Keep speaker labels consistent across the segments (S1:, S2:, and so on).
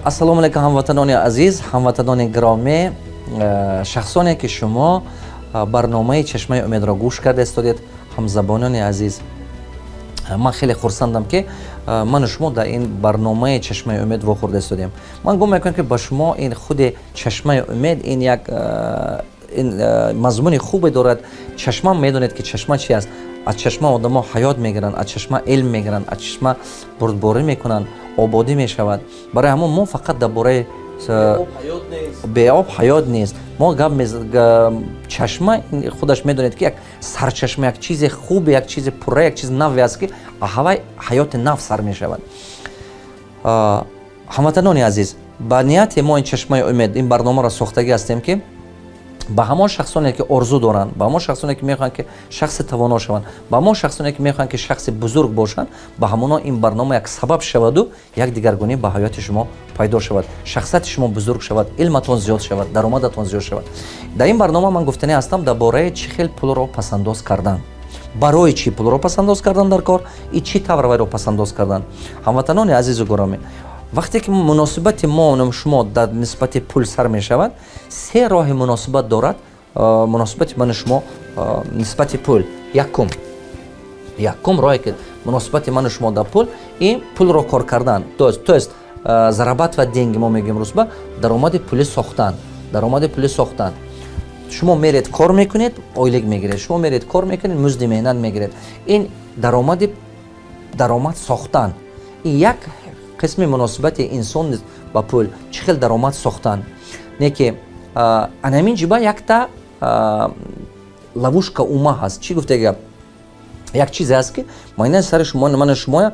S1: ассалому алайкум ҳамватанони азиз, ҳамватанони гиромӣ, шахсоне ки шумо барномаи Чашмаи умедро гӯш карда истодед, ҳамзабонони азиз. Ман хеле хурсандам ки ману шумо дар ин барномаи Чашмаи умед вохӯрда истодем. Ман гумон мекунам ки ба шумо ин худи Чашмаи умед ин як мазмуни хубе дорад. Чашма медонед ки чашма чи аст? аз чашма одамо ҳаёт мегиранд, аз чашма илм мегиранд, аз чашма бурдборӣ мекунанд, ободӣ мешавад. Барои ҳамон мо фақат дар бораи беоб ҳаёт нест. Мо чашма худаш медонед ки як сарчашма, як чизи хуб, як чизи пурра, як чизи наве аст ки ҳавай ҳаёти нав сар мешавад. ҳамватанони азиз, ба нияти мо ин Чашмаи умед ин барномаро сохтагӣ ҳастем ки ба ҳамон шахсоне ки орзу доранд, ба ҳамон шахсоне ки мехоҳанд ки шахси тавоно шаванд, ба ҳамон шахсоне ки мехоҳанд ки шахси бузург бошанд, ба ҳамоно ин барнома як сабаб шаваду як дигаргунӣ ба ҳаёти шумо пайдо шавад, шахсияти шумо бузург шавад, илматон зиёд шавад, даромадатон зиёд шавад. Дар ин барнома ман гуфтанӣ ҳастам дар бораи чӣ хел пулро пасандоз кардан, барои чӣ пулро пасандоз кардан дар кор и чӣ тавр вайро пасандоз кардан. Ҳамватанони азизу гиромӣ, вақте ки муносибати мо шумо дар нисбати пул сар мешавад, се роҳи муносибат дорад. Муносибати мани шумо нисбати пул якум роҳе ки муносибати мани шумо дар пул ин пулро кор кардан, то есть зарабат ва денги мо мегӯем русба даромади пулӣ сохтан, даромади пулӣ сохтан. Шумо меред кор мекунед, ойлик мегиред, шумо меред кор мекунед, музди меҳнат мегиред. Ин даромад сохтан, ин як қисми муносибати инсон ба пул, чӣ хел даромад сохтан. Не ки анамин ҷиба якта лавушка ума ҳаст. Чӣ гуфта гап? Як чизе ҳаст ки майнаи сари мани шумо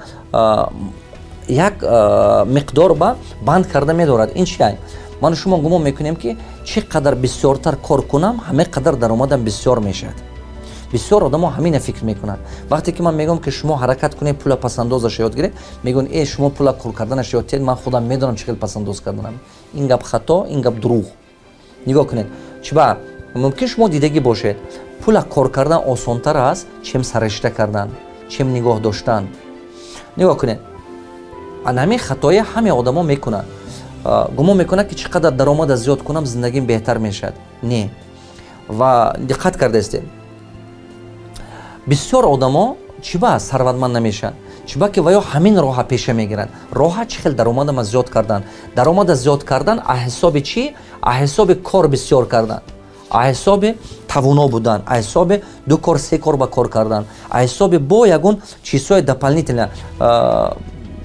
S1: як миқдор ба банд карда медорад. Ин чи ай? Мани шумо гумон мекунем ки чӣ қадар бисёртар кор кунам, ҳамин қадар даромадам бисёр мешавад. бисёр одамо ҳамина фикр мекунанд. Вақте ки ман мегӯям ки шумо ҳаракат кунед, пула пасандозаш ёд гиред, мегӯянд шумо пула кор карданаш ёд гиред, ман худам медонам чӣ хел пасандоз карданам. Ин гап хато, ин гап дурӯғ. нигоҳ кунед, чиба мумкин шумо дидагӣ бошед, пула кор кардан осонтар аст, чем саришта кардан, чем нигоҳ доштан. нигоҳ кунед, ҳамин хатои ҳаме одамо мекунанд. гумон мекунад ки чӣ қадар даромада зиёд кунам, зиндагим беҳтар мешавад. Не. ва диққат кардастед, бисёр одамо чиба сарватманд намешаванд, чиба ки ваё ҳамин роҳа пеша мегиранд. Роҳа чӣ хел даромадама зиёд кардан. Даромада зиёд кардан аз ҳисоби чӣ? Аз ҳисоби кор бисёр кардан, аз ҳисоби тавоно будан, аз ҳисоби ду кор се кор ба кор кардан, аз ҳисоби бо ягон чизҳои дополнительно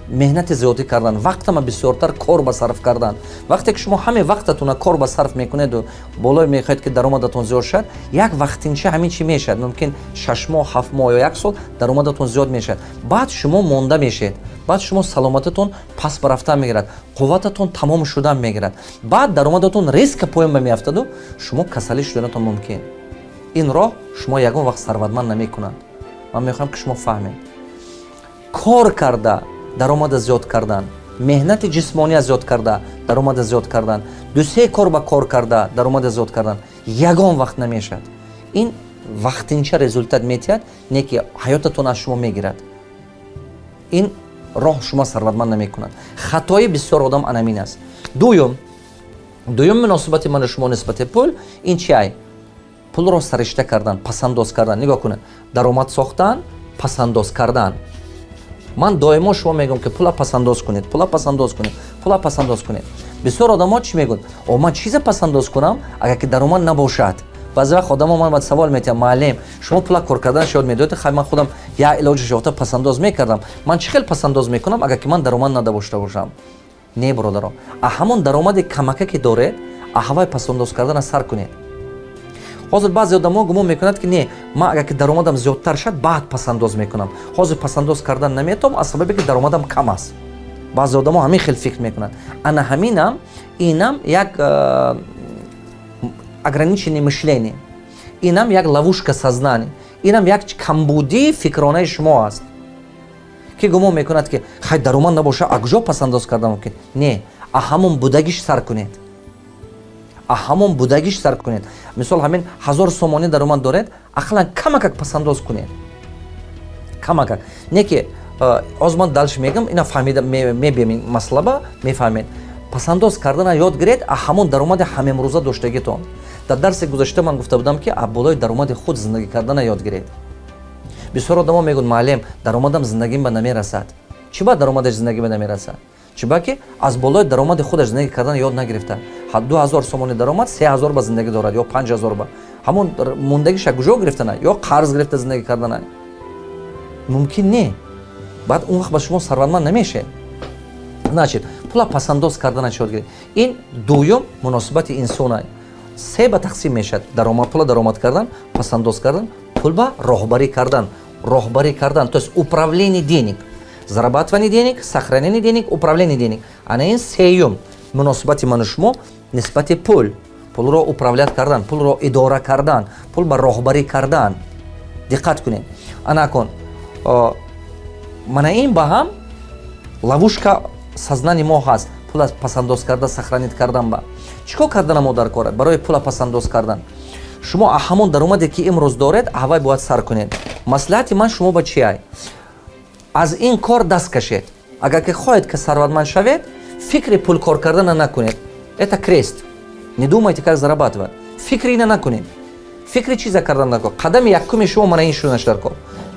S1: меҳнати зиёдӣ кардан, вақтама бисёртар кор ба сарф кардан. Вақте ки шумо ҳамин вақтатуна кор ба сарф мекунеду болои мехоҳед ки даромадатон зиёд шавад, як вақтинча ҳамин чӣ мешавад, мумкин 6 моҳ, 7 моҳ ё 1 сол даромадатон зиёд мешавад. Баъд шумо монда мешед, баъд шумо саломататон пас ба рафтан мегирад, қуввататон тамом шудан мегирад, баъд даромадатон резко поён ба меафтаду шумо касалӣ шуданатон мумкин. ин роҳ шумо ягон вақт сарватманд намекунад. ман мехоҳам ки шумо фаҳмед. кор карда даромада зиёд кардан, меҳнати ҷисмония зиёд карда, даромада зиёд кардан, ду-се кор ба кор карда, даромада зиёд кардан ягон вақт намешавад. ин вақтинча результат метиҳад, не ки ҳаётатон аз шумо мегирад. ин роҳ шумо сарватманд намекунад. хатои бисёр одам анамин аст. дуюм муносибати мани шумо нисбати пул ин чи ай? пулро саришта кардан, пасандоз кардан. нигоҳ кунед, даромад сохтан, пасандоз кардан. ман доимо шумо мегӯям ки пула пасандоз кунед, пула пасандоз кунед, пула пасандоз кунед. бисёр одамо чӣ мегӯянд? ман чизе пасандоз кунам, агар ки даромад набошад. баъзе вақт одамо ман савол метиҳам, маълим, шумо пула кор карданаш ёд медоед? хай ман худам як илоҷаш ёфта пасандоз мекардам. ман чӣ хел пасандоз мекунам, агар ки ман даромад надошта бошам? Не, бародаро. ҳамон даромади камака ки доред, ҳавай пасандоз кардана сар кунед. ҳозир баъзе одамо гумон мекунад ки не, ман агар ки даромадам зиёдтар шад, баъд пасандоз мекунам. ҳозир пасандоз кардан наметавонам аз сабабе ки даромадам кам аст. баъзе одамо ҳамин хел фикр мекунанд. ана ҳаминам, инам як ограничение мышления, инам як ловушка сознания, инам як камбудии фикронаи шумо аст, ки гумон мекунад ки хай даромад набоша, а куҷо пасандоз кардан мумкин? Не, ҳамон будагиш сар кунед. ҳамон будагиш сар кунед. мисол ҳамин 1000 сомонӣ даромад доред, ақаллан камакак пасандоз кунед. Камакак. Не ки ҳозир ман далш мегам, ина фаҳмида мебием ин масъала ба мефаҳмед. пасандоз кардана ёд гиред ҳамон даромади ҳамемрӯза доштагитон. дар дарси гузашта ман гуфта будам ки болои даромади худ зиндагӣ кардана ёд гиред. бисёр одамо мегӯянд маълим даромадам зиндагим ба намерасад. чӣ ба даромадаш зиндагӣ ба намерасад? чӣ ба ки аз болои даромади худаш зиндагӣ кардана ёд нагирифта. 2000 сомони даромад 3000 ба зиндагӣ дорад ё 5000 ба ҳамон мондагиша куҷо гирифтана ё қарз гирифта зиндагӣ кардана мумкин не. баъд он вақт ба шумо сарватманд намешед. значит пула пасандоз кардана ёд гиред. ин дуюм муносибати инсона се ба тақсим мешавад. даромад пула даромад кардан, пасандоз кардан, пул ба роҳбарӣ кардан. роҳбарӣ кардан то есть управление денег, зарабатывание денег, сохранение денег, управление денег. ана ин сеюм муносибати ману шумо нисбати пул. пулро управлят кардан, пулро идора кардан, пул ба роҳбарӣ кардан. диққат кунед. ана кун мана ин ба ҳам ловушка сознани мо ҳаст. пула пасандоз карда, сохранит кардан ба чӣ кор кардана мо дар корад барои пула пасандоз кардан. шумо ҳамон даромаде ки имрӯз доред аввай бояд сар кунед. маслиҳати ман шумо ба чи ай? аз ин кор даст кашед. агар ки хоҳед ки сарватманд шавед, фикри пул кор кардана накунед. это крест. не думайте как зарабатывать. фикри ина накунед. фикри чиза кардан накунед. қадами якуми шумо мана ин шунаш дар кор.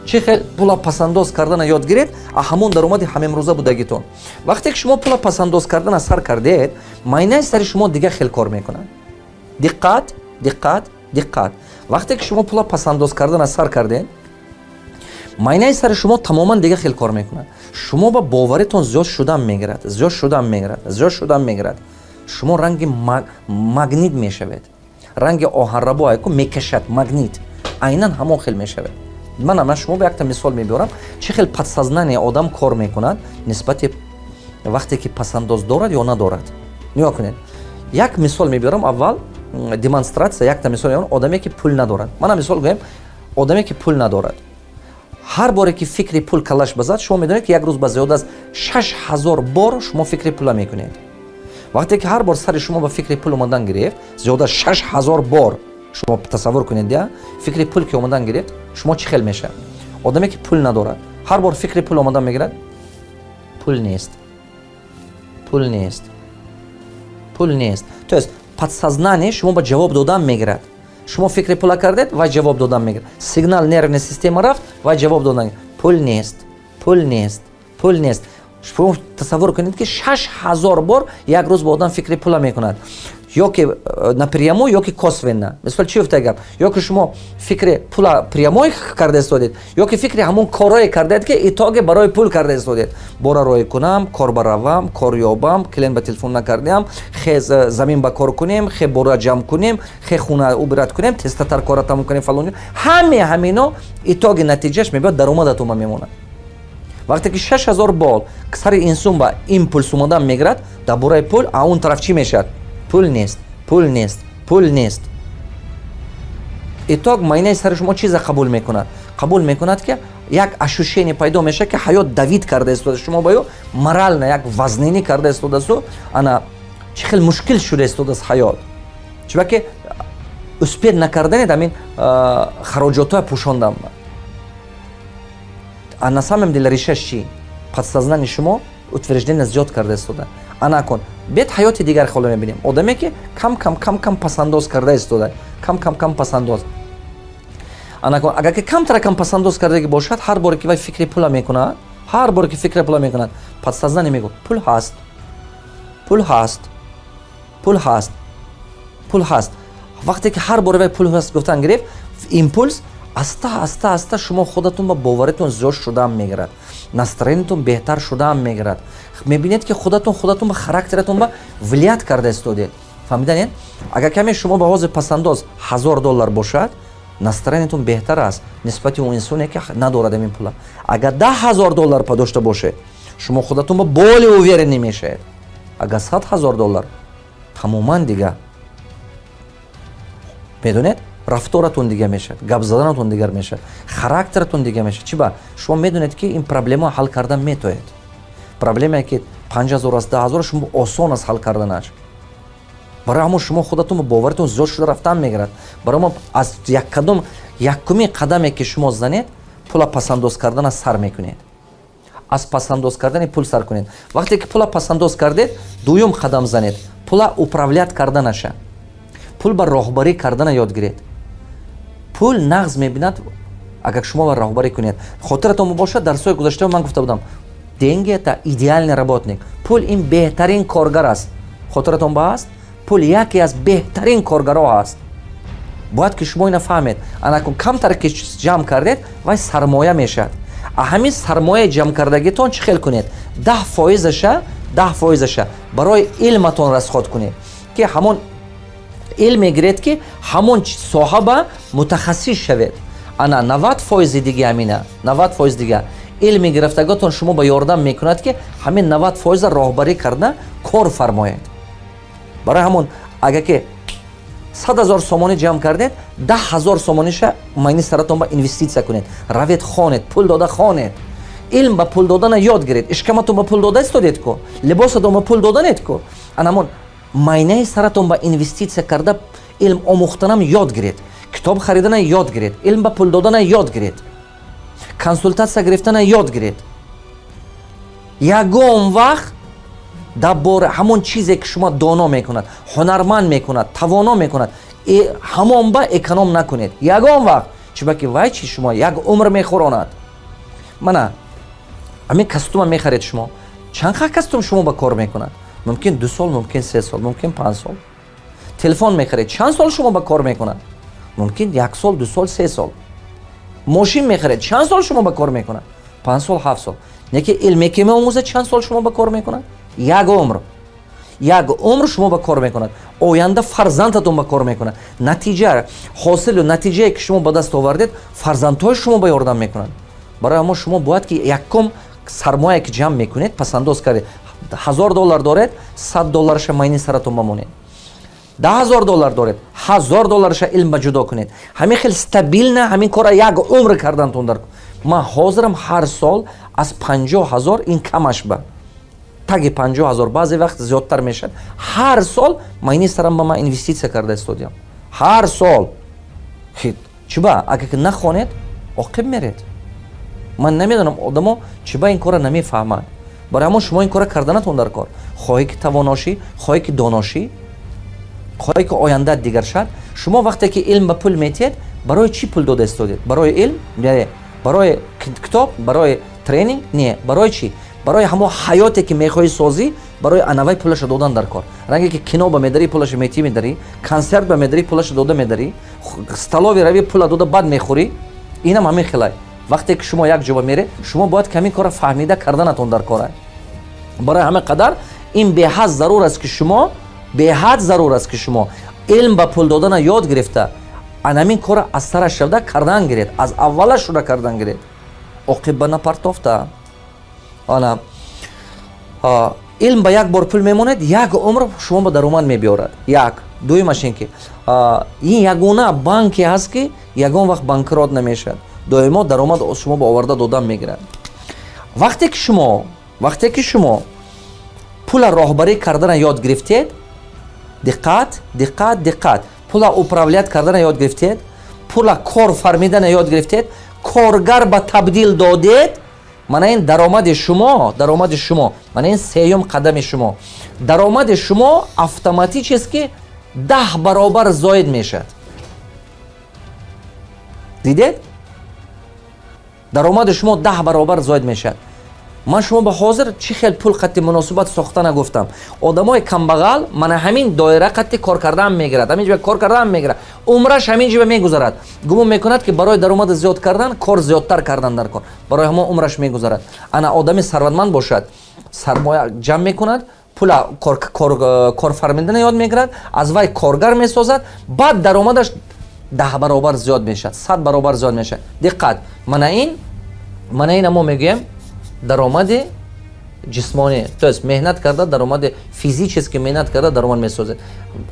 S1: чӣ хел пула пасандоз кардана ёд гиред ҳамон даромади ҳамемрӯза будагитон. вақте ки шумо пула пасандоз кардана сар кардед, майнаи сари шумо дига хел кор мекунад. диққат, диққат, диққат. вақте ки шумо пула пасандоз кардана сар кардед, майнаи сари шумо тамоман дига хел кор мекунад. шумо ба боваритон зиёд шудан мегирад, зиёд шудан мегирад, зиёд шудан мегирад. шумо ранги магнит мешавед. ранги оҳанрабо айку мекашад магнит. айнан ҳамон хел мешавед. ман шумо ба якта мисол мебиёрам чӣ хел подсознание одам кор мекунад нисбати вақте ки пасандоз дорад ё надорад. нигоҳ кунед. як мисол мебиёрам аввал демонстратсия. якта мисол мебиёрам одаме ки пул надорад. мана мисол гӯем одаме ки пул надорад. ҳар боре ки фикри пул калаш базад шумо медонед ки як рӯз ба зиёда аз 6000 бор шумо фикри пула мекунед. вақте ки ҳар бор сари шумо ба фикри пул омадан гирефт зиёда аз 6000 бор шумо тасаввур кунед я фикри пул ки омадан гирефт шумо чӣ хел мешавад? одаме ки пул надорад ҳар бор фикри пул омадан мегирад пул нест, пул нест, пул нест. то есть подсознание шумо ба ҷавоб додан мегирад. шумо фикри пула кардед вай ҷавоб додан мегирад. сигнал нервной система рафт вай ҷавоб додан пул нест, пул нест, пул нест. шумо тасаввур кунед ки 6000 бор як рӯз ба одам фикри пула мекунад. ё ки напрямую ё ки косвенно. мисол чӣ гуфта гап? ё ки шумо фикри пула прямой карда истодед ё ки фикри ҳамон корое кардед ки итоге барои пул карда истодед. бора роҳӣ кунам, кор баравам, кор ёбам, клиент ба телефон накардам, хез замин ба кор кунем, хе бора ҷамъ кунем, хе хуна убират кунем, тестатар кора тамом кунем фалон. ҳамино итоги натиҷаш мебиёд даромадатон мемонад. вақте ки 6000 бол сари инсон ба импулс омадан мегирад дар бораи пул а он тараф чӣ мешавад? пул нест, пул нест, пул нест. итог майнаи сари шумо чиза қабул мекунад? қабул мекунад ки як ошушение пайдо мешавад ки ҳаёт давид карда истода шумо ба ё морально як вазнинӣ карда истодасу ана чӣ хел мушкил шуда истодааст ҳаёт. чунки ки успех накарданед амин хароҷотҳои пӯшондан. а на самом деле решаш чӣ? подсознание шумо утверждение зиёд карда истода. ана кун бед ҳаёти дигар хола мебинем. одаме ки кам пасандоз карда истода. кам пасандоз. ана кун агар ки камтара кам пасандоз кардагӣ бошад ҳар боре ки вай фикри пула мекунад, ҳар боре ки фикри пула мекунад подсознание мегӯяд пул ҳаст, пул ҳаст, пул ҳаст, пул ҳаст. вақте ки ҳар боре вай пул ҳаст гуфтан гирефт импулс аста шумо худатон ба боваритон зиёд шудан мегирад. настроениятон беҳтар шудан мегирад. мебинед ки худатон ба характератон ба влият карда истодед. фаҳмиданед? агар каме шумо ба ҳози пасандоз $1000 бошад настроениятон беҳтар аст нисбати он инсоне ки надорад амин пула. агар $10,000 па дошта бошед шумо худатон ба боли уверенӣ мешавед. агар $100,000 тамоман дига медонед рафторатон дига мешавад, гап заданатон дигар мешавад, характератон дига мешавад. чӣ ба шумо медонед ки ин проблема ҳал кардан метоед. проблемае ки 5000 аст 10,000 шумо осон аст ҳал карданаш. барои ҳамон шумо худатон ба боваритон зиёд шуда рафтан мегирад. барои мо аз якуми қадаме ки шумо занед пула пасандоз кардана сар мекунед. аз пасандоз кардани пул сар кунед. Вақте ки пула пасандоз кардед, дуюм қадам занед. Пула управлят карданаша. Пул ба роҳбарӣ кардана ёд гиред. Пул нағз мебинад, агар шумо ба роҳбарӣ кунед. Хотиратон бошад, дарсҳои гузашта ман гуфта будам, деньги это идеальный работник. Пул ин беҳтарин коргар аст. Хотиратон бааст? Пул яке аз беҳтарин коргаро аст. бояд ки шумо ина фаҳмед. Анакун камтар ки ҷамъ кардед, вай сармоя мешавад. Ҳамин сармояи ҷамъкардагитон чӣ хел кунед? 10% барои илматон расход кунед, ки ҳамон илме гиред ки ҳамон соҳа ба мутахассис шавед. Ана 90% дига ҳамина, 90% дига илми гирифтаготон шумо ба ёрдам мекунад ки ҳамин 90% роҳбарӣ карда кор фармоед. барои ҳамон агар ки 100,000 сомонӣ ҷамъ кардед, 10,000 сомониша майни саратон ба инвеститсия кунед. Равед хонед, пул дода хонед. Илм ба пул додана ёд гиред. Ишкаматон ба пул дода истодед ку, либосатон ба пул доданед ку. Анамон майнаи саратон ба инвеститсия карда илм омӯхтанам ёд гиред. Китоб харидана ёд гиред. Илм ба пул додана ёд гиред. Консультатсия гирифтана ёд гиред. Ягон вақт дар бори ҳамон чизе ки шумо доно мекунад, ҳунарманд мекунад, тавоно мекунад, ҳамон ба эконом накунед. Ягон вақт чӯбаки вай чи шумо як умр мехӯронад. Мана ҳамин костюма мехаред шумо. Чанд ха костюм шумо ба кор мекунад? Мумкин 2 сол, мумкин 3 сол, мумкин 5 сол. Телефон мехаред. Чанд сол шумо ба кор мекунад? Мумкин 1 сол, 2 сол, 3 сол. Мошин мехаред. Чанд сол шумо ба кор мекунад? 5 сол, 7 сол. Неки илме ки меомӯзад чанд сол шумо ба кор мекунад? Як умр шумо ба кор мекунад. Оянда фарзандатон ба кор мекунад. Натиҷа, ҳосилу натиҷае ки шумо ба даст овардед, фарзандҳои шумо ба ёрдам мекунад. барои ҳамо шумо бояд ки якум сармоя ки ҷамъ мекунед, пасандоз кардед. $1000 доред, $100 майни саратон бамонед. $10,000 доред, $1000 илм ба ҷудо кунед. Ҳамин хел стабилна ҳамин кора як умр кардантон дар. Ман ҳозирам ҳар сол аз 50,000 ин камаш ба таги 50,000 баъзе вақт зиёдтар мешавад. Ҳар сол майни сарам ба ман инвеститсия карда истодиам. Ҳар сол. Чӣ ба агар ки нахонед, оқиб меред. Ман намедонам одамо чӣ ба ин кора намефаҳмад. барои ҳамон шумо ин кора карданатон дар кор. хоҳӣ ки тавоношӣ, хоҳӣ ки доношӣ, хоҳӣ ки ояндаат дигар шад. Шумо вақте ки илм ба пул метиҳед, барои чӣ пул дода истодед? Барои илм? Не. Барои китоб? Барои тренинг? Не. Барои чӣ? барои ҳамо ҳаёте ки мехоҳӣ созӣ, барои анавай пулаша додан дар кор. ранге ки кино ба медарӣ, пулаша метӣ медарӣ, консерт ба медарӣ, пулаша дода медарӣ, столови равӣ, пула дода бад мехӯрӣ. Инам ҳамин хелай. вақте ки шумо як ҷоба меред, шумо бояд ки ҳамин кора фаҳмида карданатон дар кор аст. барои ҳамин қадар ин беҳад зарур аст ки шумо, беҳад зарур аст ки шумо илм ба пул додана ёд гирифта, анамин кора аз сараш шавда кардан гиред, аз аввалаш шуда кардан гиред. оқиб ба напартофта. ана илм ба як бор пул мемонед, як умр шумо ба даромад мебиёрад. як. дуюмаш ин ки ин ягона банке ҳаст ки ягон вақт банкрот намешавад. доимо даромад шумо ба оварда додан мегирад. вақте ки шумо пула роҳбарӣ кардана ёд гирифтед, диққат, пула управлят кардана ёд гирифтед, пула кор фармидана ёд гирифтед, коргар ба табдил додед, мана ин даромади шумо, мана ин сеюм қадами шумо. даромади шумо автоматически 10 баробар зоид мешавад. дидед? даромади шумо 10 баробар зоид мешавад. ман шумо ба ҳозир чӣ хел пул қатти муносибат сохта нагуфтам. одамои камбағал мана ҳамин доира қатти кор кардан мегирад, ҳамин ҷиба кор кардан мегирад, умраш ҳамин ҷиба мегузарад. гумон мекунад ки барои даромади зиёд кардан кор зиёдтар кардан дар кор, барои ҳамон умраш мегузарад. ана одами сарватманд бошад, сармоя ҷамъ мекунад, пула кор фармидана ёд мегирад, аз вай коргар месозад, баъд даромадаш 10 баробар зиёд мешавад, 100 баробар зиёд мешавад. диққат, мана ин мо мегӯем даромади ҷисмонӣ, то есть меҳнат карда, даромади физически меҳнат карда даромад месозед.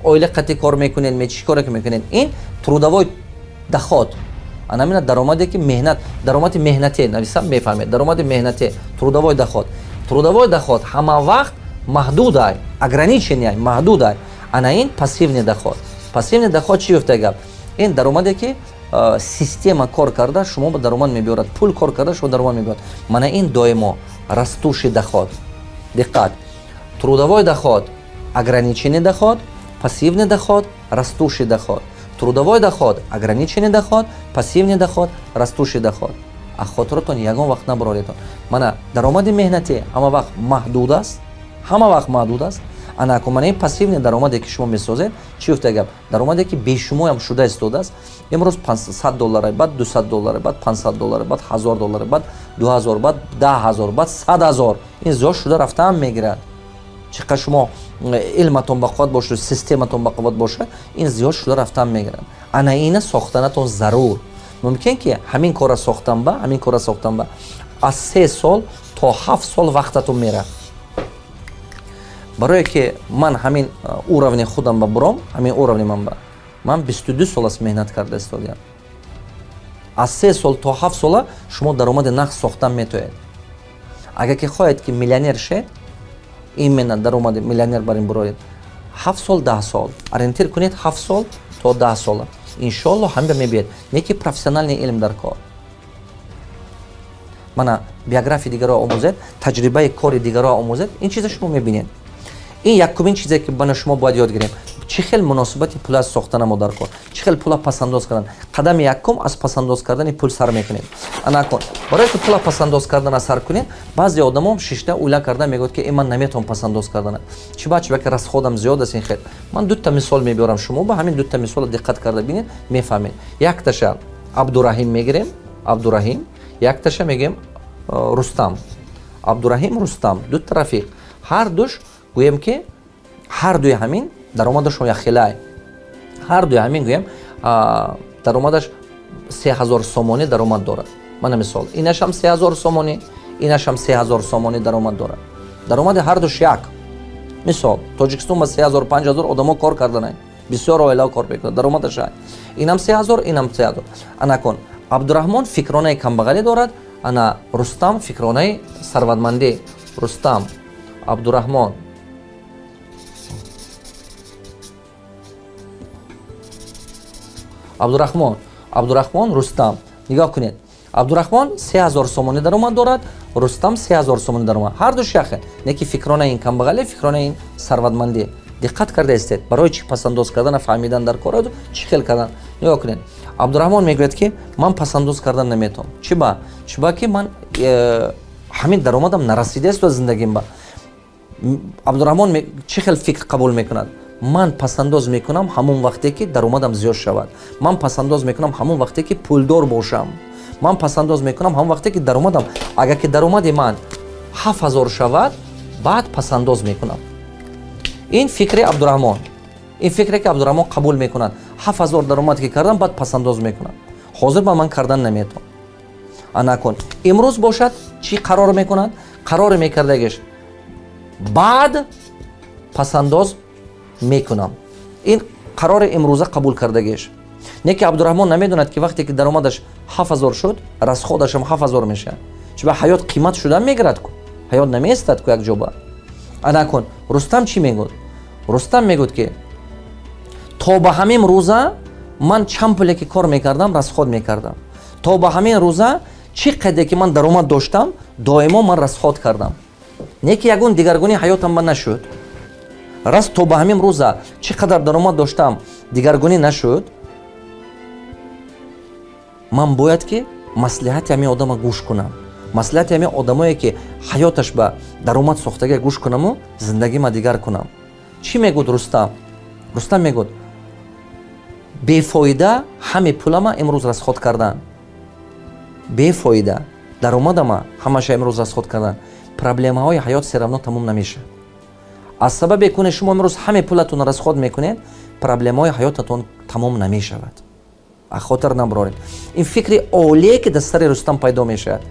S1: оила қатӣ кор мекунед, чӣ коре ки мекунед, ин трудовой доход. анамина даромаде ки меҳнат, даромади меҳнате, нависам мефаҳмед, даромади меҳнате, трудовой доход. трудовой доход ҳама вақт маҳдудай, ограниченияй, маҳдудай. ана ин пассивный доход. пассивный доход чӣ гуфта гап? ин даромаде ки система кор карда шумо ба даромад мебиёрад, пул кор карда шумо даромад мебиёрад. мана ин доимо растущий доход. Диққат. Трудовой доход, ограниченный доход, пассивный доход, растущий доход. Трудовой доход, ограниченный доход, пассивный доход, растущий доход. А хотратон ягон вақт наброритон. Мана даромади меҳнати ҳама вақт маҳдуд аст. Ҳама вақт маҳдуд аст. Ана ко мана пассивный даромаде ки шумо месозед, чӣ уфта гап? Даромаде ки бешумоям шуда истодааст. Имрӯз $500, баъд $200, баъд $500, баъд $1000, баъд $2000, баъд $10000, баъд $100,000. ин зиёд шуда рафтаам мегирад. چی قدر شما علمتون با قوت باشه، سیستمتون با قوت باشه، این زیاد شده رفتن میگیرن. انا اینه ساختنتون ضرور. ممکن که همین کار ساختن با از 3 سال تا 7 سال وقتتون میره. برای که من همین اوراونی خودم برام، همین اوراونی من 22 سال است مهنت کرده استادیم. از 3 سال تا 7 سال شما درآمد نقد ساختن میتونید. اگر که خواهید که میلیونر شید، именно даромади миллионер барин бироед 7 сол 10 сол ориентир кунед 7 сол то 10 сола иншолло ҳамга мебиед. неки профессиональный илм дар кор. мана биографияи дигаро омӯзед, таҷрибаи кори дигаро омӯзед, ин чиза шумо мебинед. ин якумин чизе ки бана шумо бояд ёд гирем. чӣ хел муносибати пула сохтана мо дар кор, чӣ хел пула пасандоз кардан. қадами якум аз пасандоз кардани пул сар мекунем. анакун барое ки пула пасандоз кардана сар кунем, баъзе одамон шишта уйла карда мегӯяд ки ман наметавонам пасандоз кардана. чӣ ки расходам зиёд аст. ин хел ман дута мисол мебиёрам, шумо ба ҳамин дута мисола диққат карда бинед, мефаҳмед. якташа абдураҳим мегирем, абдураҳим, якташа мегӯем рустам. абдураҳим, рустам дута рафиқ. ҳар душ гӯем ки ҳар дуи ҳамин даромадашон яхелай. ҳар дуи ҳамин гӯем даромадаш 3000 сомонӣ даромад дорад. мана мисол инашам 3000 сомонӣ, инашам 3000 сомонӣ даромад дорад. даромади ҳар душ як. мисол тоҷикистон ба 3000-5000 одамо кор карданай, бисёр оила кор мекунад, даромадаш як. инам 3000, инам 3000. анакун абдураҳмон фикронаи камбағалӣ дорад, ана рустам фикронаи сарватмандӣ. рустам, абдураҳмон, абдураҳмон, рустам. нигоҳ кунед. абдураҳмон 3000 сомонӣ даромад дорад, рустам 3000 сомонӣ даромад. ҳар ду шахе, не ки фикронаи ин камбағалӣ, фикронаи ин сарватмандӣ. диққат карда истед. барои чӣ пасандоз кардана фаҳмидан дар кор чӣ хел кардан. нигоҳ кунед. абдураҳмон мегӯяд ки ман пасандоз кардан наметавонам. чӣ ки ман ҳамин даромадам нарасидааст ба зиндагим ба. абдураҳмон чӣ хел фикр қабул мекунад? ман пасандоз мекунам ҳамон вақте ки даромадам зиёд шавад. ман пасандоз мекунам ҳамон вақте ки пулдор бошам. ман пасандоз мекунам ҳамон вақте ки даромадам, агар ки даромади ман 7000 шавад, баъд пасандоз мекунам. ин фикри абдураҳмон. ин фикре ки абдураҳмон қабул мекунад. 7000 даромад ки кардам, баъд пасандоз мекунам. ҳозир ба ман кардан наметавонам. анакун имрӯз бошад чӣ қарор мекунад? қароре мекардагиш баъд пасандоз мекунам. ин қарори имрӯза қабул кардагиш. не ки абдураҳмон намедонад ки вақте ки даромадаш 7000 шуд, расходашам 7000 мешавад. чуба ҳаёт қимат шуда мегирад ку. ҳаёт намеистад ку якҷоба. анакун рустам чӣ мегӯд? рустам мегӯд ки то ба ҳамин рӯза ман чанд пуле ки кор мекардам, расход мекардам. то ба ҳамин рӯза чӣ қадре ки ман даромад доштам, доимо ман расход кардам. не ки ягон дигаргуни ҳаётам ба нашуд. раз то ба ҳамин рӯза чӣ қадар даромад доштам, дигаргунӣ нашуд, ман бояд ки маслиҳати ҳамин одама гӯш кунам. маслиҳати ҳамин одамое ки ҳаёташ ба даромад сохтага гӯш кунаму зиндагима дигар кунам. чӣ мегӯд рустам? рустам мегӯд бефоида ҳами пулама имрӯз расход кардан. бефоида даромадама ҳамаша имрӯз расход кардан. проблемаҳои ҳаёт серавно тамом намешавад. аз сабабе куне шумо имрӯз ҳаме пулатон расход мекунед, проблемаҳои ҳаётатон тамом намешавад. хотир наброред. ин фикри олие ки дар сари рустам пайдо мешавад.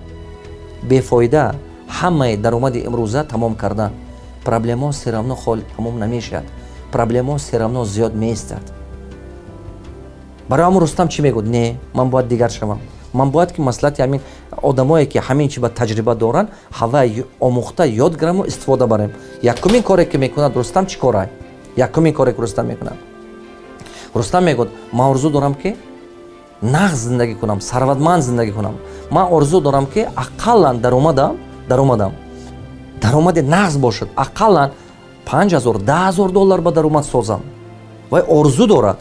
S1: бефоида ҳамаи даромади имрӯза тамом кардан. проблемаҳо серавно хол тамом намешавад. проблемаҳо серавно зиёд меистад. барои ҳамон рустам чӣ мегӯд? не, ман бояд дигар шавам. ман бояд ки маслиҳати ҳамин одамое ки ҳамин чи ба таҷриба доранд, ҳава омӯхта ёд гираму истифода барем. якумин коре ки мекунад рустам чӣ корай? якумин коре ки рустам мекунад. рустам мегӯд ман орзу дорам ки нағд зиндагӣ кунам, сарватманд зиндагӣ кунам. ман орзу дорам ки ақаллан даромадам даромади нағз бошад, ақаллан 5000 10000 доллар ба даромад созам ва орзу дорад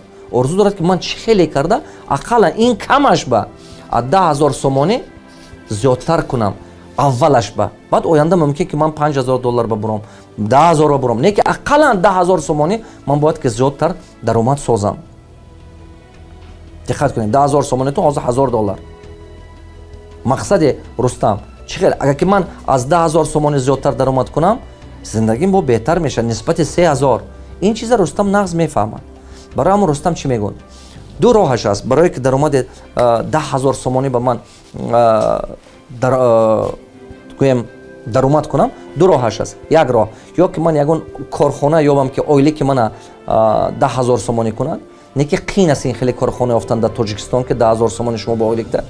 S1: ки ман чӣ хеле карда ақаллан ин камаш ба 10000 сомонӣ зиёдтар кунам аввалаш ба, баъд оянда мумкин ки ман 5000 доллар ба бурам, 10000 ба бурам, не ки ақаллан 10000 сомонӣ ман бояд ки зиёдтар даромад созам. диққат кунед, 10000 сомонӣ то ҳозир 1000 доллар. мақсади Рустам чӣ хел, агар ки ман аз 10000 сомонӣ зиёдтар даромад кунам, зиндагим бо беҳтар мешавад нисбати 3000. ин чиза Рустам нағз мефаҳмад. барои ҳамон Рустам чӣ мегӯяд? ду роҳаш аст барое ки даромади 10000 сомонӣ ба ман гӯем даромад кунам. ду роҳаш аст. як роҳ, ё ки ман ягон корхона ёбам ки ойлики мана 10000 сомонӣ кунад, не ки қин аст ин хеле корхона ёфтан дар Тоҷикистон ки 10000 сомонӣ шумо ба ойликда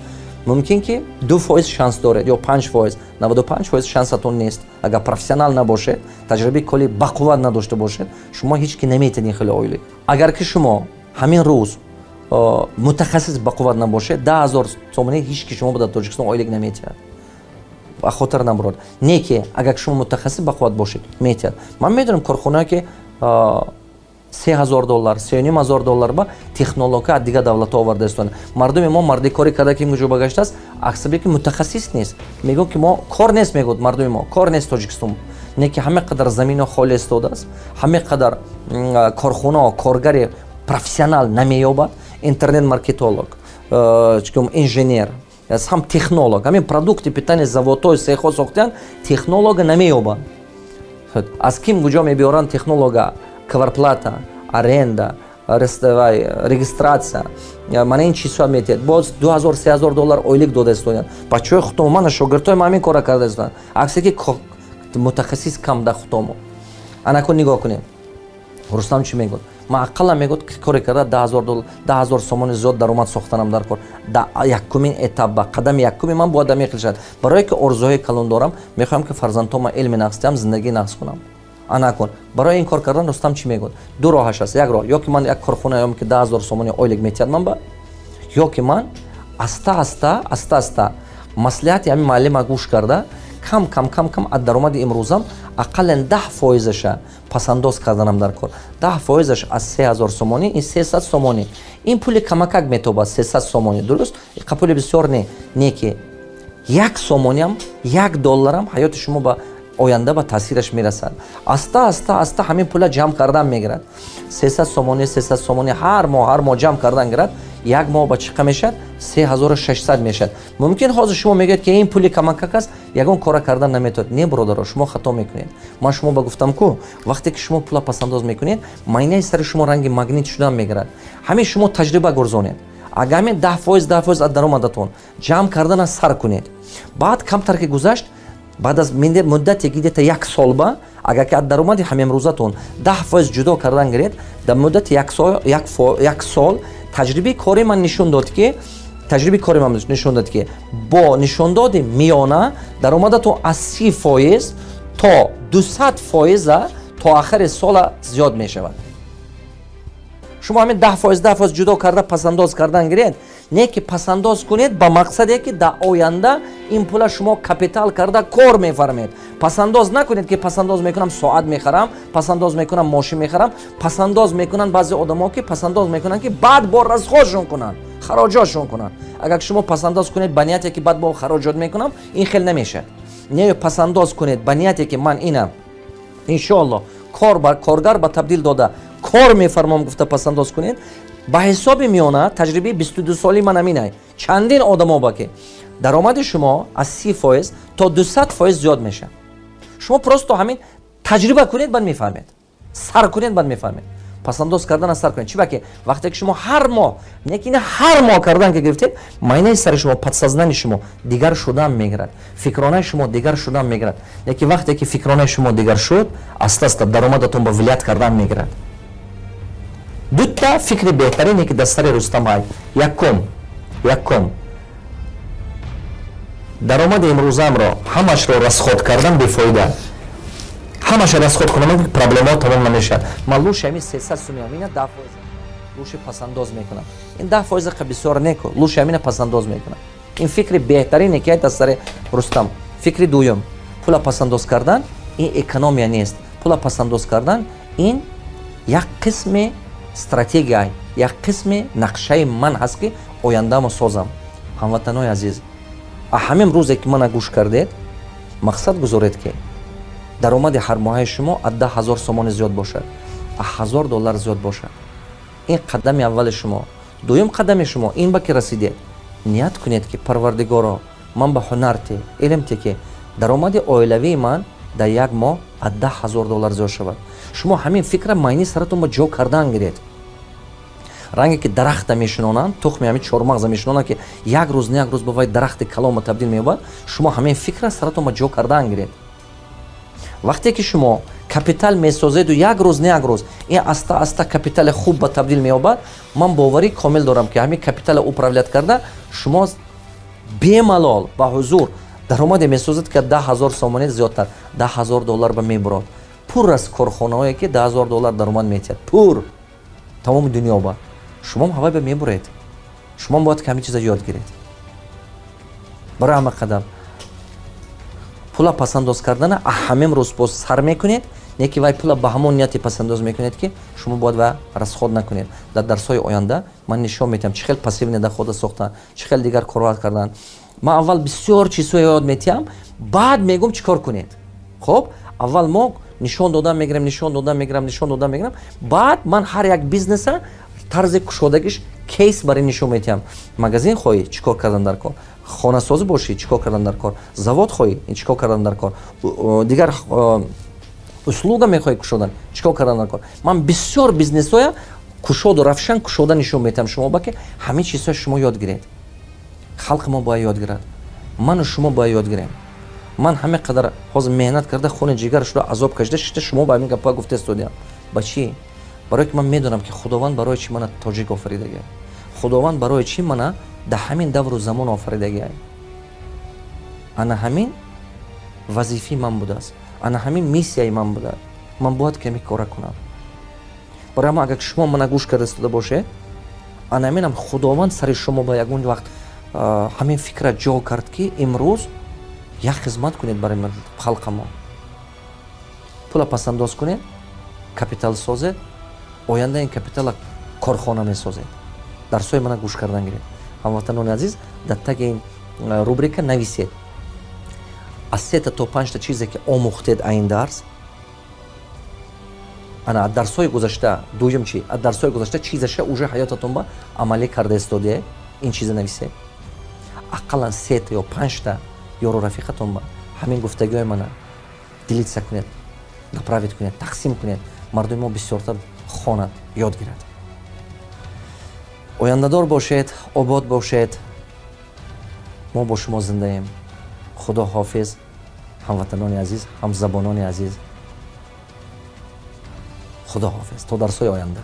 S1: мумкин ки 2% шанс доред ё 5%, 95% шансатон нест. агар профессионал набошед, таҷрибаи коли бақувват надошта бошед, шумо ҳеч ки наметед ин хеле ойлик. агар ки шумо ҳамин рӯз мутахассис бақувват набошед, 10000 сомонӣ ҳеч ки шумо дар Тоҷикистон ойлик наметиҳад. ба хотир набурад. Не ки агар шумо мутахассис бақувват бошед, метиҳад. ман медонам корхонае ки 3000 доллар, 3500 доллар ба технология дига давлатҳо оварда истанд. мардуми мо марди кори карда ки инҷо ба гаштааст, аксаби ки мутахассис нест. мегӯ ки мо кор нест, мегӯд мардуми мо кор нест Тоҷикистон. Не ки ҳама қадар заминҳо холи истодааст, ҳама қадар корхонаҳо коргари профессионал намеёбад, интернет маркетолог, инженер, ҳам технолог, ҳамин продукти питани заводҳои сехҳо сохтан технолога намеёбад. аз ким куҷо мебиёранд технолога? кварплата, аренда, регистратсия, мана ин чизҳо метиҳад. боз 2000-3000 доллар ойлик дода истоянд. бачаҳои хутомо мана шогирдҳои ман ҳамин кора карда истоянд. аксе ки мутахассис кам да хутомо. анакун нигоҳ кунем. Рустам чӣ мегӯяд? ман ақаллан мегӯяд ки кори карда 10000 доллар, 10000 сомони зиёд даромад сохтанам дар кор. да якумин этапа, қадами якуми ман бояд мехел шавад. барое ки орзуҳои калон дорам, мехоҳам ки фарзандҳома илми нағз диҳам, зиндагӣ нағз кунам. анакун. барои ин кор кардан Рустам чӣ мегӯяд? ду роҳаш аст. як роҳ, ё ки ман як корхона ём ки 10000 сомони ойлик метиҳад ман ба, ё ки ман аста маслиҳати ҳамин муаллима гӯш карда кам аз даромади имрӯзам ақаллан 10%-аша пасандоз карданам дар кор. 10%-аш аз 3000 сомонӣ, ин 300 сомонӣ. ин пули камакак метобад 300 сомонӣ, дуруст? ин пули бисёр не ки 1 сомониам, 1 долларам ҳаёти шумо ба оянда ба таъсираш мерасад. аста ҳамин пула ҷамъ кардан мегирад. 300 сомонӣ ҳар моҳ ҷамъ кардан гирад. як моҳ ба чиқа мешад? 3600 мешад. мумкин ҳозир шумо мегӯед ки ин пули камакак аст, ягон кора кардан наметавонед. не бародаро, шумо хато мекунед. ман шумо ба гуфтам ку, вақте ки шумо пула пасандоз мекунед, майнаи сари шумо ранги магнит шудан мегирад. ҳамин шумо таҷриба гурзонед. агар ҳамин 10% аз даромадатон ҷамъ карданаш сар кунед, баъд камтар ки гузашт, баъд аз муддате гидета 1 сол ба, агар ки аз даромади ҳамимрӯзатон 10% ҷудо кардан гиред, дар муддати 1 сол таҷрибаи кори ман нишон дод ки бо нишондоди миёна даромадатон аз 30% то 200% то охири сола зиёд мешавад. шумо ҳамин 10% ҷудо карда пасандоз кардан гиред, не ки пасандоз кунед ба мақсаде ки дар оянда ин пула шумо капитал карда кор мефармед. пасандоз накунед ки пасандоз мекунам соат мехарам, пасандоз мекунам мошин мехарам, пасандоз мекунанд баъзе одамо ки пасандоз мекунанд ки баъд бо расходшон кунанд, хароҷотшон кунанд. агар шумо пасандоз кунед ба нияте ки баъд бо хароҷот мекунам, ин хел намешад. не пасандоз кунед ба нияте ки ман ина иншоалло коргар ба табдил дода кор мефармом гуфта пасандоз кунед. ба ҳисоби миёна таҷрибаи 22 соли ман аминай. чандин одамо ба ки даромади шумо аз 30% то 200% зиёд мешад. шумо просто ҳамин таҷриба кунед, баъд мефаҳмед. сар кунед, баъд мефаҳмед. пасандоз кардан аз сар кунед. чӣ ба ки вақте ки шумо ҳар моҳ, не ки ҳар моҳ кардан ки гирифтед, майнаи сари шумо, подсознани шумо дигар шудан мегирад. фикронаи шумо дигар шудан мегирад. не ки вақте ки фикронаи шумо дигар шуд, аста даромадатон ба вилоят кардан мегирад. дута фикри беҳтарине ки дар сари Рустам ҳай. якум даромади имрӯзамро ҳамашро расход кардан бефоида. ҳамаша расход кунам, проблемаҳо тамом намешавад. ман лӯши ҳамин 300 сум ҳамина 10% лӯши пасандоз мекунам. ин 10% қа бисёр неку, лӯши ҳамина пасандоз мекунам. ин фикри беҳтарине ки дар сари Рустам. фикри дуюм, пула пасандоз кардан این اکونومیا نیست. پول پسنداز کردن این یک قسم استراتژی، یک قسم نقشه من هست که آینده ما سازم. هموطنان عزیز، همین روزی که من گوش کردید مقصد گذارید که درآمد هر ماه شما 10,000 سومان زیاد باشد، $1,000 زیاد باشد. این قدم اول شما. دوم قدم شما این با که رسیدید نیت کنید که پروردگارا من به هنرت علمت که درآمد اولیوی من در یک ماه $10,000 زیاد شود. شما همین فکر معنی سرتون با جو کردن گیرید. رنگی که درخت میشنونن، تخم همین چهارمغز میشنونن که یک روز نه یک روز به درخت کلام تبدیل میشه. شما همین فکر سرتون با جو کردن گیرید. وقتی که شما کپیتال میسازید و یک روز نه یک روز این استا کپیتال خوب به تبدیل میشه، من باوری کامل دارم که همین کپیتال اپراولیت کرده شما بی‌ملال با حضور درآمد میسازید که 10,000 سومانی زیادتر $10,000 به میبرد. پر از کارخانه‌ای که $10,000 درآمد میتید، پر تمام دنیا با شما هوا به میبرید. شما باید کمی چیزا یاد گیرید. برای همه قدم پول پسنداز کردن همین روز باز سر میکنید، نه که وای پول به همون نیتی پسنداز میکنید که شما باید و رسخود نکنید. در درس‌های آینده من نشون میدم چه خیلی پسیو نده خود ساختن، چه خیلی دیگر کارات کردن. من اول بسیار چیزا یاد میتیم، بعد میگم چیکار کنید. خب اول ما نشون دادم میگیرم، بعد من هر یک بیزنس طرز کشودگیش کیس برای نشون میدم. مغازین خواهی چیکار کردن در کار، خانه سازی باشی چیکار کردن در کار، زواد خواهی چیکار کردن در کار، دیگر اسلوگا میخوای کشودن چیکار کردن در کار. من بسیار بیزنس های کشود و روشن کشوده نشون میدم شما با که همه چیزها شما یاد گیرید. خلق ما باید یاد گیرد، من و شما باید یاد گیریم. من همه قدر حاضر مهنت کرده خون جگر شده عذاب کشیده شما با همین گپا گفته استودیام با چی؟ برای که من میدونم که خداوند برای چی من تاجیک آفریدگی، خداوند برای چی من در همین دور و زمان آفریدگی. انا همین وظیفه من بوده است، انا همین میسیای من بوده. من باید کمی کار کنم. برای ما اگر شما من گوش کرده استوده باشه، انا همینم خداوند سر شما با یگون وقت همین فکر جا کرد که امروز یک خدمت کنید برای خلق ما. پول پسنداز کنید، کپیتال سازید، آینده این کپیتال کارخانه میسازید. درسای من گوش کردن گیرید. هموطنان عزیز در تگ این روبریک نویسید از 3 تا 5 تا چیزی که آموختید این درس. انا درسای گذشته دوم چی؟ درسای گذشته چیزشه اوجه حیاتتون با عملی کرده استودیه این چیز نویسید. اقلا 3 تا یا 5 تا یارو رفیقتون با همین گفتگوهای من دیلیت کنید، نپراوید کنید، تقسیم کنید. مردم ما بسیارتر خواند یاد گیرد. آینده دار باشید، آباد باشید. ما با شما زنده ایم. خدا حافظ هموطنان عزیز، هم زبانان عزیز. خدا حافظ تا درس‌های آینده.